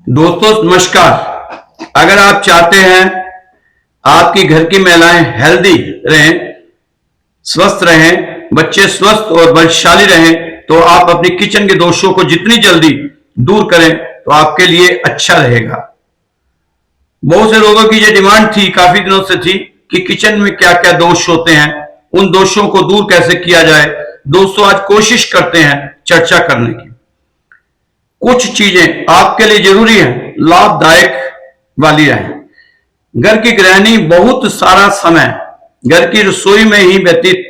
दोस्तों नमस्कार। अगर आप चाहते हैं आपकी घर की महिलाएं हेल्दी रहें, स्वस्थ रहें, बच्चे स्वस्थ और बलशाली रहें, तो आप अपनी किचन के दोषों को जितनी जल्दी दूर करें तो आपके लिए अच्छा रहेगा। बहुत से लोगों की ये डिमांड थी, काफी दिनों से थी, कि किचन में क्या क्या दोष होते हैं, उन दोषों को दूर कैसे किया जाए। दोस्तों आज कोशिश करते हैं चर्चा करने की। कुछ चीजें आपके लिए जरूरी हैं, लाभदायक वाली रहें। घर की गृहिणी बहुत सारा समय घर की रसोई में ही व्यतीत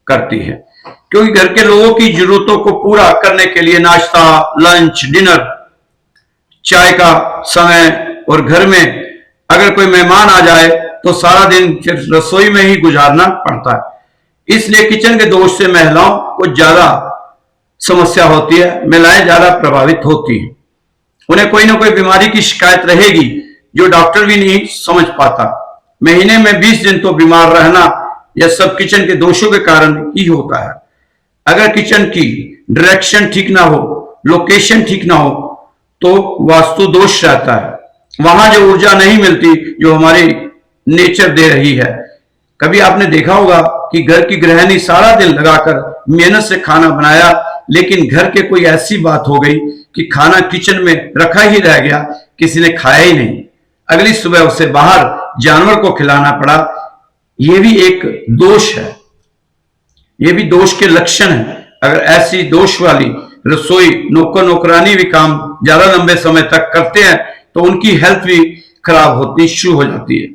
करती है, क्योंकि घर के लोगों की जरूरतों को पूरा करने के लिए नाश्ता, लंच, डिनर, चाय का समय, और घर में अगर कोई मेहमान आ जाए तो सारा दिन फिर रसोई में ही गुजारना पड़ता है। इसलिए किचन के दोष से महिलाओं को ज्यादा समस्या होती है, महिलाएं ज्यादा प्रभावित होती हैं। उन्हें कोई ना कोई बीमारी की शिकायत रहेगी जो डॉक्टर भी नहीं समझ पाता। महीने में 20 दिन तो बीमार रहना यह सब किचन के दोषों के कारण ही होता है। अगर किचन की डायरेक्शन ठीक ना हो, लोकेशन ठीक ना हो, तो वास्तु दोष रहता है। वहां जो ऊर्जा नहीं मिलती जो हमारी नेचर दे रही है। कभी आपने देखा होगा कि घर की गृहिणी सारा दिन लगाकर मेहनत से खाना बनाया, लेकिन घर के कोई ऐसी बात हो गई कि खाना किचन में रखा ही रह गया, किसी ने खाया ही नहीं। अगली सुबह उसे बाहर जानवर को खिलाना पड़ा। यह भी एक दोष है, यह भी दोष के लक्षण है। अगर ऐसी दोष वाली रसोई नौकर नौकरानी भी काम ज्यादा लंबे समय तक करते हैं तो उनकी हेल्थ भी खराब होती शुरू हो जाती है।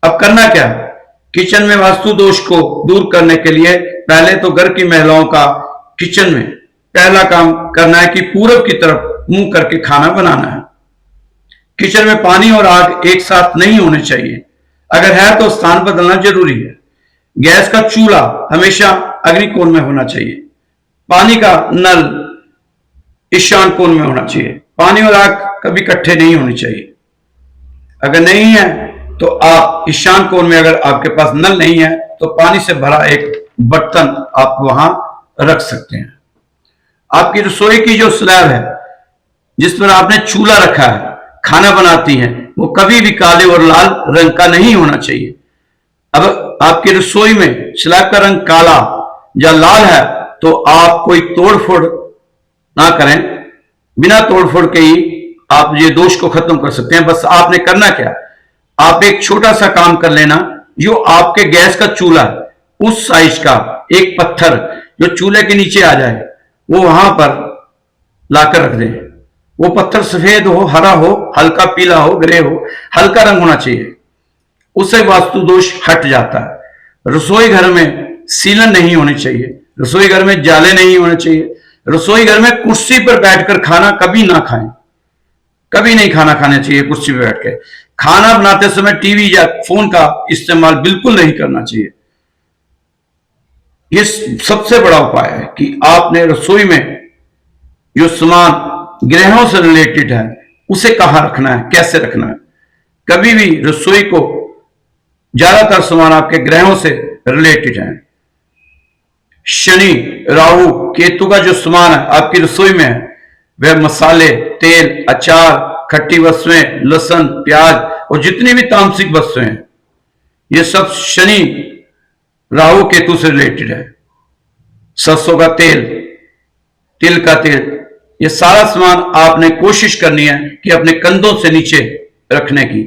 अब करना क्या है? किचन में वास्तु दोष को दूर करने के लिए पहले तो घर की महिलाओं का किचन में पहला काम करना है कि पूरब की तरफ मुंह करके खाना बनाना है। किचन में पानी और आग एक साथ नहीं होने चाहिए। अगर है तो स्थान बदलना जरूरी है। गैस का चूल्हा हमेशा अग्निकोण में होना चाहिए। पानी का नल ईशान कोण में होना चाहिए। पानी और आग कभी इकट्ठे नहीं होने चाहिए। अगर नहीं है तो आप ईशान कोण में, अगर आपके पास नल नहीं है तो पानी से भरा एक बर्तन आप वहां रख सकते हैं। आपकी रसोई की जो स्लैब है जिस पर आपने चूल्हा रखा है, खाना बनाती हैं, वो कभी भी काले और लाल रंग का नहीं होना चाहिए। अब आपकी रसोई में स्लैब का रंग काला या लाल है तो आप कोई तोड़फोड़ ना करें। बिना तोड़फोड़ के ही आप ये दोष को खत्म कर सकते हैं। बस आपने करना क्या, आप एक छोटा सा काम कर लेना। जो आपके गैस का चूल्हा उस साइज का एक पत्थर जो चूल्हे के नीचे आ जाए वो वहां पर लाकर रख दें। वो पत्थर सफेद हो, हरा हो, हल्का पीला हो, ग्रे हो, हल्का रंग होना चाहिए। उससे वास्तु दोष हट जाता है। रसोई घर में सीलन नहीं होनी चाहिए। रसोई घर में जाले नहीं होने चाहिए। रसोई घर में कुर्सी पर बैठकर खाना कभी ना खाएं। कभी नहीं खाना खाना चाहिए कुर्सी पर बैठ के। खाना बनाते समय टीवी या फोन का इस्तेमाल बिल्कुल नहीं करना चाहिए। ये सबसे बड़ा उपाय है कि आपने रसोई में जो सामान गृहों से रिलेटेड है उसे कहां रखना है, कैसे रखना है। कभी भी रसोई को ज्यादातर सामान आपके गृहों से रिलेटेड है। शनि, राहु, केतु का जो सामान है आपकी रसोई में है वह मसाले, तेल, अचार, खट्टी वस्तुएं, लहसुन, प्याज और जितनी भी तामसिक वस्तुएं हैं, ये सब शनि, राहु, केतु से रिलेटेड है। सरसों का तेल, तिल का तेल, ये सारा सामान आपने कोशिश करनी है कि अपने कंधों से नीचे रखने की।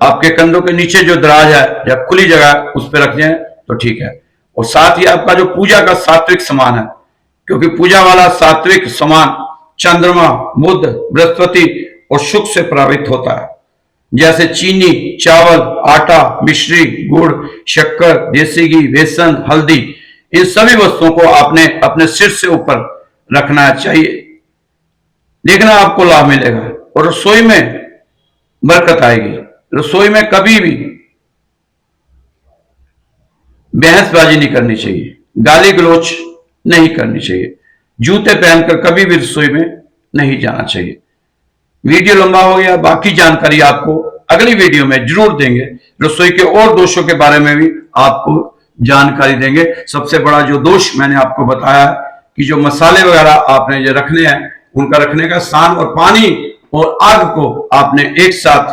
आपके कंधों के नीचे जो दराज है या खुली जगह उस पर रख दें तो ठीक है। और साथ ही आपका जो पूजा का सात्विक सामान है, क्योंकि पूजा वाला सात्विक सामान चंद्रमा, बुध, बृहस्पति और शुक्र से प्रभावित होता है। जैसे चीनी, चावल, आटा, मिश्री, गुड़, शक्कर, देसी घी, बेसन, हल्दी, इन सभी वस्तुओं को आपने अपने सिर से ऊपर रखना चाहिए। देखना आपको लाभ मिलेगा और रसोई में बरकत आएगी। रसोई में कभी भी बहसबाजी नहीं करनी चाहिए, गाली गलौच नहीं करनी चाहिए, जूते पहनकर कभी भी रसोई में नहीं जाना चाहिए। वीडियो लंबा हो गया, बाकी जानकारी आपको अगली वीडियो में जरूर देंगे। रसोई के और दोषों के बारे में भी आपको जानकारी देंगे। सबसे बड़ा जो दोष मैंने आपको बताया कि जो मसाले वगैरह आपने जो रखने हैं उनका रखने का स्थान और पानी और आग को आपने एक साथ